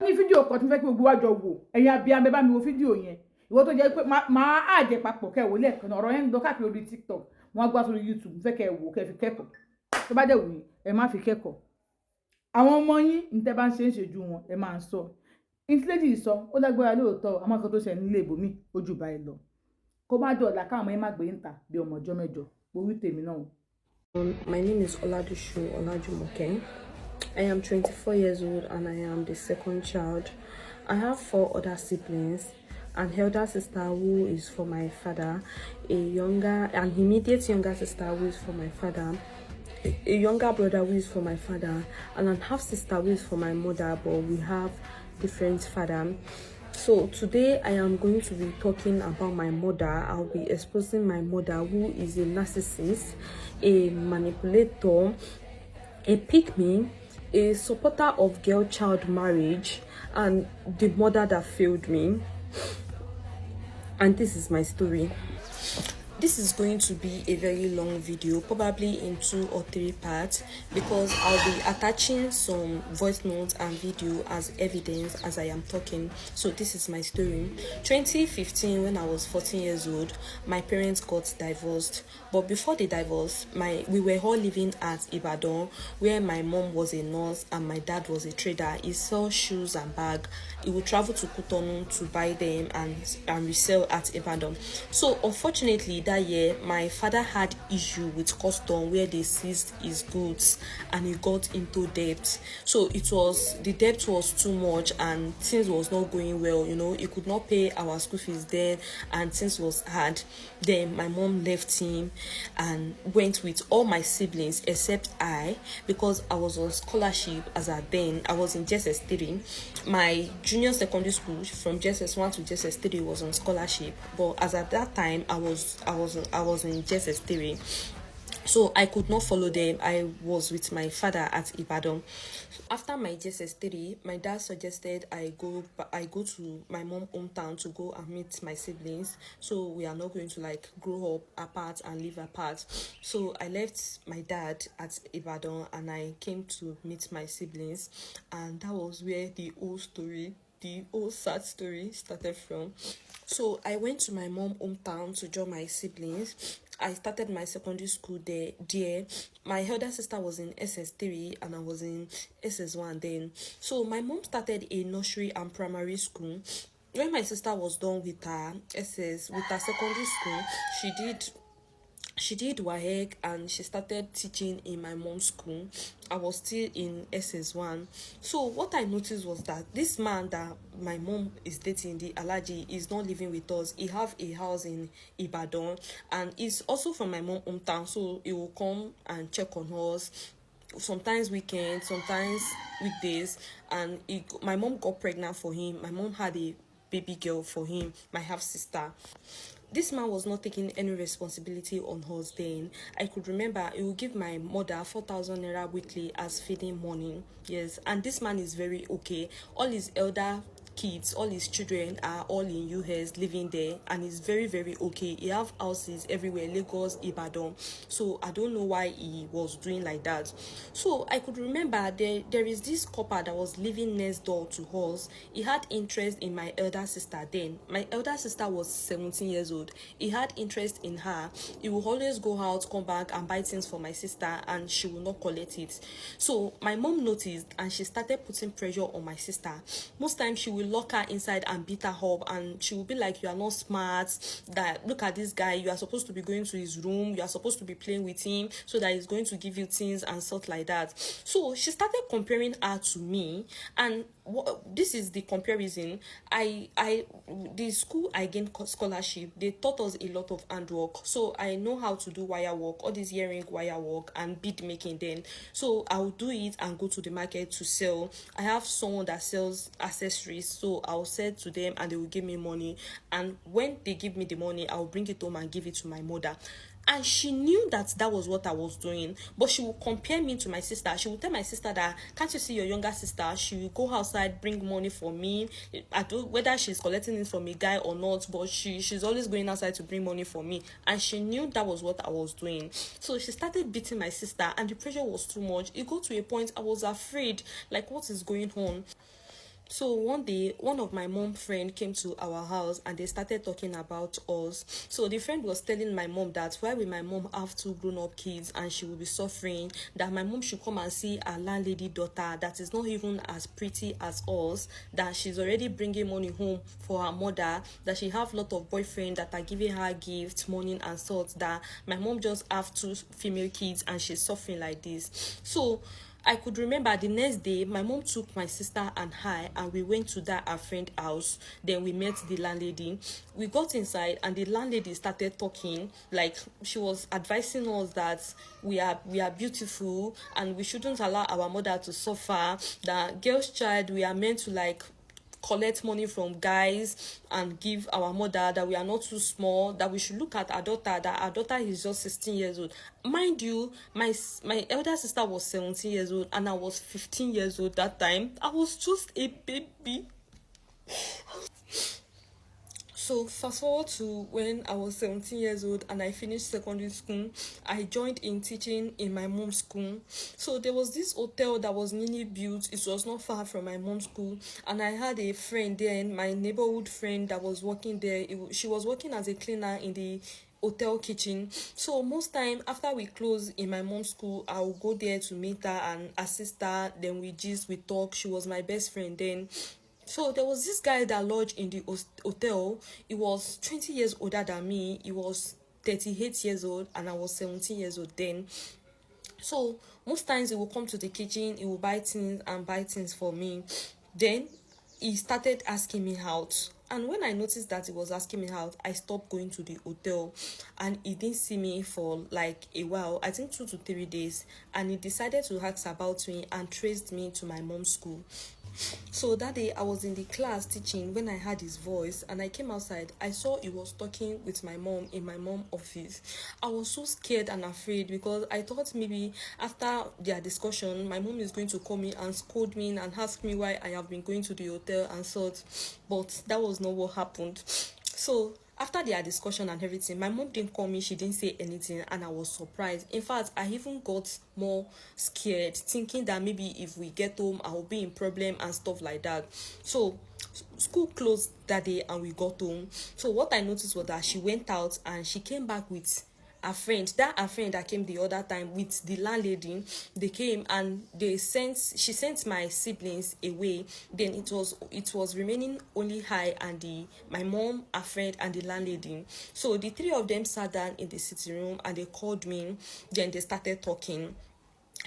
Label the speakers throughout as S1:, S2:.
S1: ní fídíò kan tí mo fẹ́ kí gbogbo wa jọ wò ẹ̀yin abiyamọ bá mi wo fídíò yẹn ìwọ tó jẹ́ pé máa àjẹ papọ̀ kẹ́ wò lẹ́ẹ̀kan ọ̀rọ̀ yẹn ń lọ káàkiri orí TikTok wọ́n gbá sórí YouTube mo fẹ́ kẹ́ wò kẹ́ fi kẹ́kọ̀ọ́ tó bá dẹ̀ wù yín ẹ má fi kẹ́kọ̀ọ́ àwọn ọmọ yín ní tẹ́ bá ń ṣe ń ṣèjú wọn ẹ máa ń sọ ìtìlẹ́jì sọ ó lágbára lóòótọ́ àmọ́ nǹkan tó ṣe nílé ìbòmí ojú báyìí lọ kó má dọ̀la káwọn ọmọ yẹn má gbé ń ta bí ọmọ ọjọ́ mẹ́jọ orí tèmi náà.
S2: My name is Oladushu Olajumoke. I am 24 years old and I am the second child. I have 4 other siblings, an elder sister who is for my father, an immediate younger sister who is for my father, a younger brother who is for my father, and an half sister who is for my mother, but we have different father. So today I am going to be talking about my mother. I'll be exposing my mother, who is a narcissist, a manipulator, a pick-me, a supporter of girl-child marriage, and the mother that failed me. And this is my story. This is going to be a very long video, probably in 2 or 3 parts, because I'll be attaching some voice notes and video as evidence as I am talking. So this is my story. 2015, when I was 14 years old, my parents got divorced. But before the divorce, we were all living at Ibadan, where my mom was a nurse and my dad was a trader. He sells shoes and bags. He would travel to Cotonou to buy them and resell at Ibadan. So unfortunately, that year my father had issue with custom where they seized his goods and he got into debt. So the debt was too much and things was not going well. He could not pay our school fees then and things was hard. Then my mom left him and went with all my siblings except I, because I was on scholarship as at then. I was in JSS 3. My junior secondary school from JSS 1 to JSS 3 was on scholarship, but as at that time I was in JSS 3, so I could not follow them. I was with my father at Ibadan. After my JSS 3, my dad suggested I go to my mom's hometown to go and meet my siblings, so we are not going to grow up apart and live apart. So I left my dad at Ibadan and I came to meet my siblings, and that was where the whole sad story started from. So I went to my mom's hometown to join my siblings. I started my secondary school there. My elder sister was in SS3 and I was in SS1 then. So my mom started a nursery and primary school. When my sister was done with her secondary school, she did WAEC and she started teaching in my mom's school. I was still in SS1. So what I noticed was that this man that my mom is dating, the Alaji, is not living with us. He have a house in Ibadan and he's also from my mom's hometown. So he will come and check on us. Sometimes weekends, sometimes weekdays. And my mom got pregnant for him. My mom had a baby girl for him, my half sister. This man was not taking any responsibility on us then. I could remember he would give my mother 4,000 naira weekly as feeding money. Yes, and this man is very okay. All his elder kids, all his children are all in US living there, and he's very, very okay. He have houses everywhere, Lagos, Ibadan. So I don't know why he was doing like that. So I could remember there is this couple that was living next door to us. He had interest in my elder sister then. My elder sister was 17 years old. He had interest in her. He will always go out, come back and buy things for my sister, and she will not collect it. So my mom noticed and she started putting pressure on my sister. Most times she will lock her inside and beat her up, and she will be like, you are not smart, that look at this guy, you are supposed to be going to his room, you are supposed to be playing with him so that he's going to give you things and stuff like that. So she started comparing her to me, and this is the comparison. The school I gained scholarship, they taught us a lot of handwork, so I know how to do wire work, all this earring wire work and bead making then. So I'll do it and go to the market to sell. I have someone that sells accessories, so I'll sell to them and they will give me money, and when they give me the money, I'll bring it home and give it to my mother. And she knew that was what I was doing, but she would compare me to my sister. She would tell my sister that, can't you see your younger sister? She will go outside, bring money for me. I don't, whether she's collecting it from a guy or not, but she's always going outside to bring money for me. And she knew that was what I was doing. So she started beating my sister, and the pressure was too much. It got to a point I was afraid, like, what is going on? So one day, one of my mom friend came to our house and they started talking about us. So the friend was telling my mom that why will my mom have two grown-up kids and she will be suffering, that my mom should come and see a landlady daughter that is not even as pretty as us, that she's already bringing money home for her mother, that she have lot of boyfriends that are giving her gifts, money and sort, that my mom just have two female kids and she's suffering like this. So I could remember the next day, my mom took my sister and I, and we went to that our friend house. Then we met the landlady. We got inside, and the landlady started talking. Like, she was advising us that we are beautiful, and we shouldn't allow our mother to suffer. That girl's child, we are meant to like collect money from guys and give our mother, that we are not too small, that we should look at our daughter, that our daughter is just 16 years old. Mind you, my elder sister was 17 years old and I was 15 years old that time. I was just a baby. So fast forward to when I was 17 years old and I finished secondary school, I joined in teaching in my mom's school. So there was this hotel that was newly built. It was not far from my mom's school, and I had a friend then, my neighborhood friend that was working there. She was working as a cleaner in the hotel kitchen. So most time after we close in my mom's school, I will go there to meet her and assist her. Then we gist, we talk. She was my best friend then. So there was this guy that lodged in the hotel. He was 20 years older than me. He was 38 years old and I was 17 years old then. So most times he will come to the kitchen, he will buy things for me. Then he started asking me out. And when I noticed that he was asking me out, I stopped going to the hotel, and he didn't see me for like a while, I think 2 to 3 days, and he decided to ask about me and traced me to my mom's school. So that day I was in the class teaching when I heard his voice, and I came outside. I saw he was talking with my mom in my mom's office. I was so scared and afraid because I thought maybe after their discussion my mom is going to call me and scold me and ask me why I have been going to the hotel and sort. But that was not what happened. So after their discussion and everything, my mom didn't call me, she didn't say anything, and I was surprised. In fact, I even got more scared, thinking that maybe if we get home, I will be in problem and stuff like that. So school closed that day and we got home. So what I noticed was that she went out and she came back with a friend that came the other time with the landlady. They came and she sent my siblings away. Then it was remaining only I and my mom, a friend, and the landlady. So the three of them sat down in the sitting room and they called me. Then they started talking.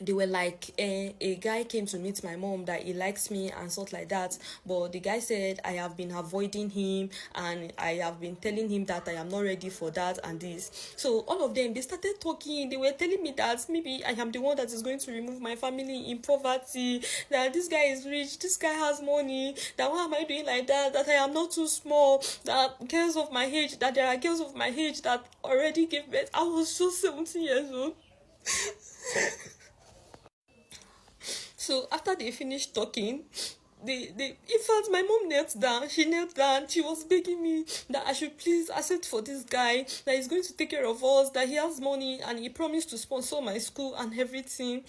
S2: They were like, a guy came to meet my mom that he likes me and sort like that, but the guy said I have been avoiding him and I have been telling him that I am not ready for that and this. So all of them, they started talking. They were telling me that maybe I am the one that is going to remove my family in poverty, that this guy is rich, this guy has money, that why am I doing like that I am not too small, that girls of my age, that there are girls of my age that already gave birth. I was just 17 years old. So after they finished talking, in fact, my mom knelt down. She knelt down. She was begging me that I should please accept for this guy, that he's going to take care of us, that he has money and he promised to sponsor my school and everything.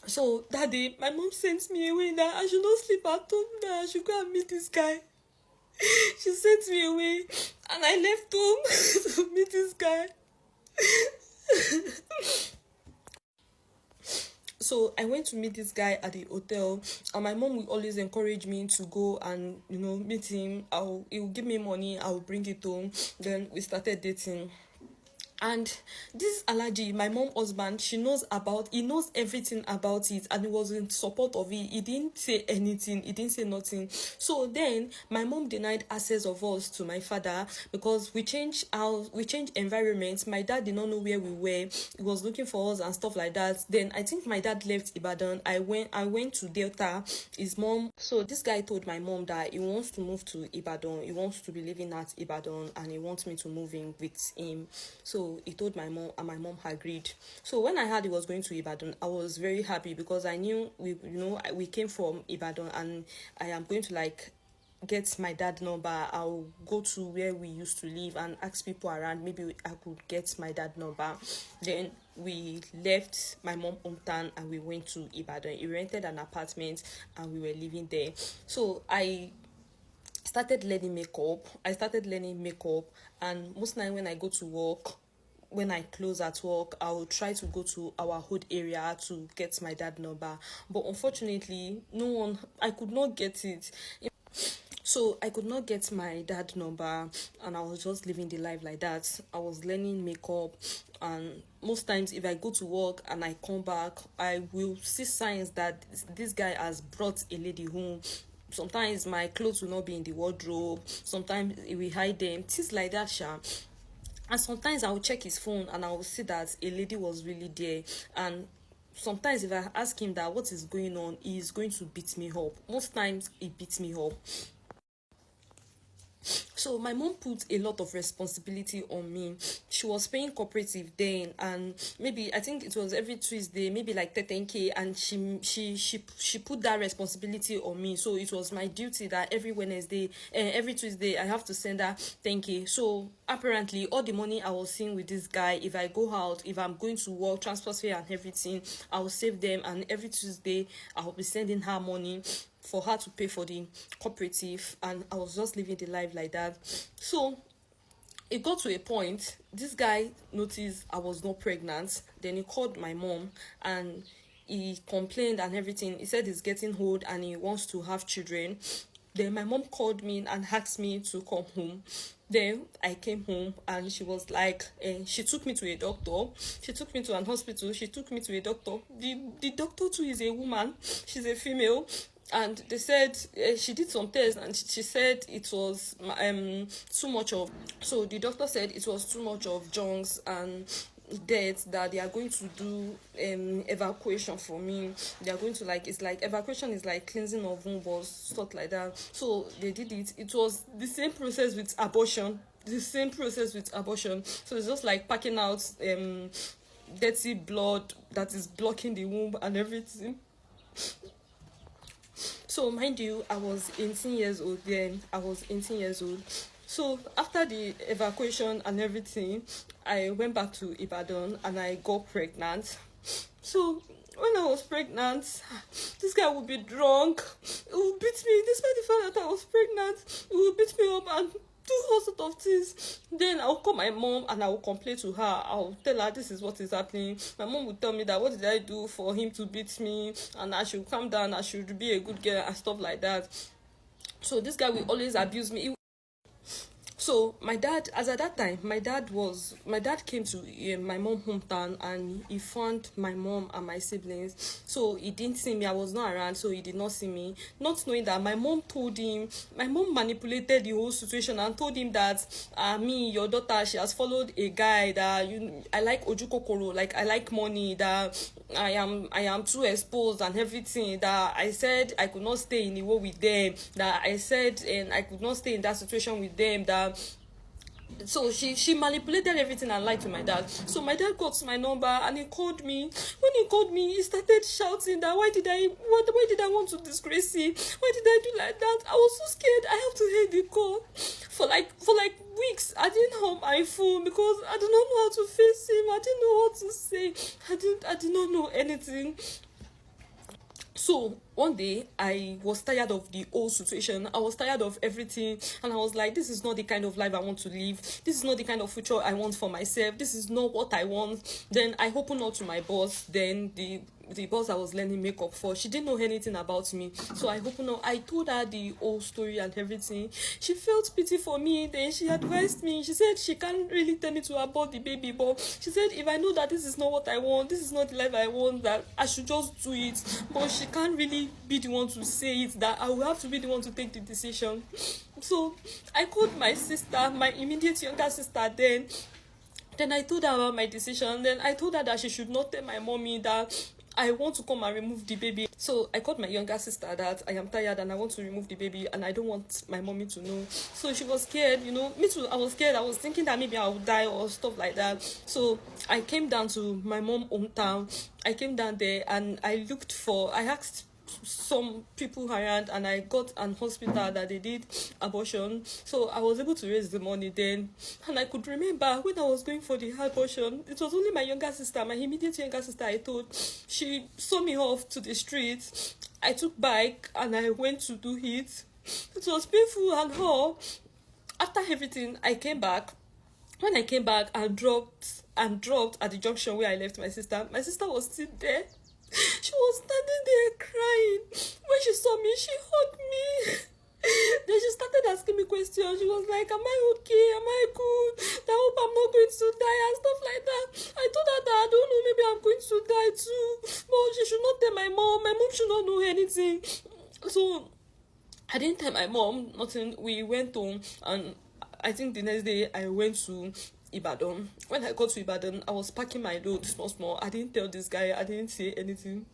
S2: So that day, my mom sent me away that I should not sleep at home, that I should go and meet this guy. She sent me away and I left home to meet this guy. So I went to meet this guy at the hotel, and my mom will always encourage me to go and meet him. He will give me money, I will bring it home. Then we started dating. And this allergy, my mom's husband, he knows everything about it, and he was in support of it. He didn't say anything, he didn't say nothing. So then my mom denied access of us to my father because we changed environments. My dad did not know where we were. He was looking for us and stuff like that. Then I think my dad left Ibadan. I went to Delta. His mom. So this guy told my mom that he wants to move to Ibadan. He wants to be living at Ibadan, and he wants me to move in with him. So he told my mom, and my mom agreed. So when I heard he was going to Ibadan, I was very happy because I knew we came from Ibadan, and I am going to get my dad number, I'll go to where we used to live and ask people around, maybe I could get my dad number. Then we left my mom hometown and we went to Ibadan. We rented an apartment and we were living there. So I started learning makeup. And most night when I go to work, when I close at work, I will try to go to our hood area to get my dad number. But unfortunately, I could not get it. So I could not get my dad number, and I was just living the life like that. I was learning makeup, and most times if I go to work and I come back, I will see signs that this guy has brought a lady home. Sometimes my clothes will not be in the wardrobe. Sometimes he will hide them. Things like that, sha. And sometimes I will check his phone and I will see that a lady was really there. And sometimes if I ask him that what is going on, he is going to beat me up. Most times he beats me up. So my mom put a lot of responsibility on me. She was paying cooperative then, and maybe I think it was every Tuesday, maybe like 10K, and she put that responsibility on me. So it was my duty that every Wednesday, every Tuesday, I have to send her 10K. So apparently all the money I was seeing with this guy, if I go out, if I'm going to work, transport fare and everything, I will save them, and every Tuesday I will be sending her money for her to pay for the cooperative, and I was just living the life like that. So it got to a point, this guy noticed I was not pregnant. Then he called my mom and he complained and everything. He said he's getting old and he wants to have children. Then my mom called me and asked me to come home. Then I came home and she was like, she took me to a doctor. She took me to an hospital. She took me to a doctor. The doctor too is a woman. She's a female. And they said she did some tests and she said it was too much of. So the doctor said it was too much of junks and death, that they are going to do evacuation for me. They are going to evacuation is like cleansing of womb or stuff like that. So they did it. It was the same process with abortion. So it's just like packing out dirty blood that is blocking the womb and everything. So mind you, I was 18 years old then. So after the evacuation and everything, I went back to Ibadan and I got pregnant. So when I was pregnant, this guy would be drunk. He would beat me, despite the fact that I was pregnant. He would beat me up and do all sorts of things. Then I'll call my mom and I will complain to her. I'll tell her this is what is happening. My mom would tell me that what did I do for him to beat me, and I should calm down, I should be a good girl and stuff like that. So this guy will always abuse me. So my dad, as at that time, my dad came to my mom's hometown and he found my mom and my siblings. So he didn't see me. I was not around, so he did not see me. Not knowing that my mom manipulated the whole situation and told him that me, your daughter, she has followed a guy that I like ojukokoro, like I like money, that I am too exposed and everything, that I said I could not stay in the war with them, that I said and I could not stay in that situation with them, that so she manipulated everything and lied to my dad. So my dad got my number and he called me. When he called me, he started shouting that why did I want to disgrace him? Why did I do like that? I was so scared. I have to hear the call for like weeks. I didn't have my phone because I did not know how to face him. I didn't know what to say. I did not know anything. So one day I was tired of the whole situation. I was tired of everything, and I was like, this is not the kind of life I want to live. This is not the kind of future I want for myself. This is not what I want. Then I opened up to my boss. Then the boss I was learning makeup for, she didn't know anything about me. So I opened up. I told her the whole story and everything. She felt pity for me. Then she advised me. She said she can't really tell me to abort the baby, but she said if I know that this is not what I want, this is not the life I want, that I should just do it. But she can't really be the one to say it, that I will have to be the one to take the decision. So I called my sister, my immediate younger sister then I told her about my decision. Then I told her that she should not tell my mommy that I want to come and remove the baby. So I called my younger sister that I am tired and I want to remove the baby and I don't want my mommy to know. So she was scared, me too. I was scared. I was thinking that maybe I would die or stuff like that. So I came down to my mom's hometown. I came down there and I asked some people around, and I got an hospital that they did abortion. So I was able to raise the money then. And I could remember when I was going for the abortion, it was only my younger sister, my immediate younger sister, I told. She saw me off to the street. I took bike and I went to do it. It was painful and all. After everything, I came back. When I came back and dropped at the junction where I left my sister was still there. She was standing there crying. When she saw me, she hugged me. Then she started asking me questions. She was like, am I okay? Am I good? I hope I'm not going to die and stuff like that. I told her that I don't know, maybe I'm going to die too. But she should not tell my mom. My mom should not know anything. So I didn't tell my mom nothing. We went home, and I think the next day I went to Ibadan. When I got to Ibadan, I was packing my load small. I didn't tell this guy. I didn't say anything.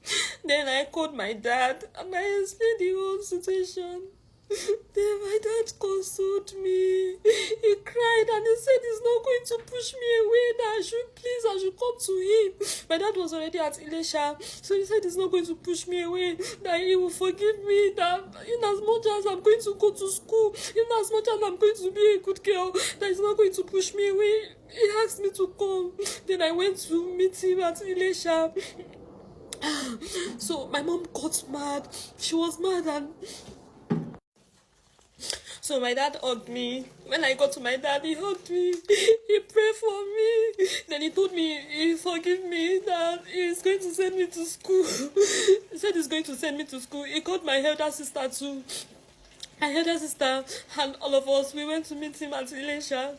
S2: Then I called my dad and I explained the whole situation. Then my dad consoled me. He cried and he said he's not going to push me away, that I should come to him. My dad was already at Ilesha, so he said he's not going to push me away, that he will forgive me, that in as much as I'm going to go to school, in as much as I'm going to be a good girl, that he's not going to push me away. He asked me to come. Then I went to meet him at Ilesha. So my mom got mad. She was mad, and so my dad hugged me. When I got to my dad, he hugged me. He prayed for me. Then he told me he forgive me, that he's going to send me to school. He said he's going to send me to school. He called my elder sister too. My elder sister and all of us, we went to meet him at Ilesha.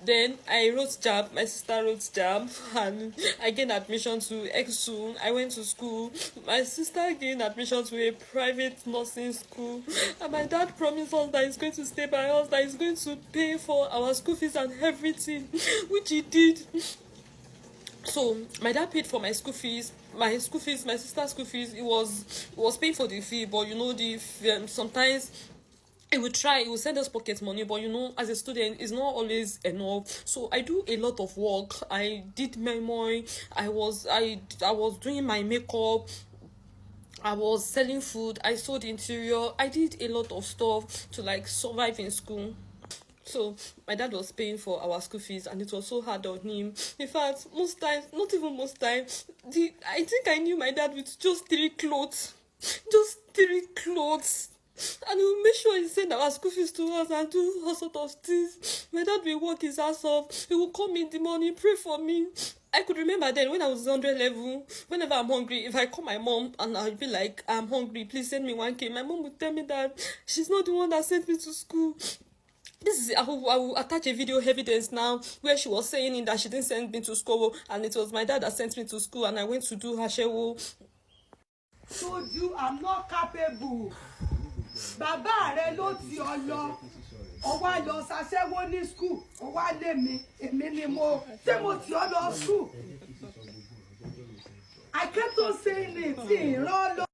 S2: Then I wrote JAB, my sister wrote JAB, and I gained admission to EXU. I went to school. My sister gained admission to a private nursing school, and my dad promised us that he's going to stay by us, that he's going to pay for our school fees and everything, which he did. So my dad paid for my school fees, my sister's school fees. It was paying for the fee, but you know, sometimes it will send us pocket money, but you know, as a student, it's not always enough. So I do a lot of work. I did memory. I was doing my makeup. I was selling food. I sold interior. I did a lot of stuff to like survive in school. So my dad was paying for our school fees, and it was so hard on him. In fact, most times, not even most times, I think I knew my dad with just 3 clothes. And he will make sure he send our school fees to us and do all sorts of things. My dad will work his ass off. He will come in the morning, pray for me. I could remember then when I was 100 level, whenever I'm hungry, if I call my mom and I'll be like, I'm hungry, please send me 1K. My mom would tell me that she's not the one that sent me to school. I will attach a video evidence now where she was saying that she didn't send me to school, and it was my dad that sent me to school, and I went to do Hashewo.
S3: Told you I'm not capable. Bàbá rẹ ló ti ọ lọ. Ó wá lọ ṣaṣẹ́wó ní school. Ó wá lé mi. Èmi ni mo. Ṣé mo ti ọ lọ school? I kept on saying it.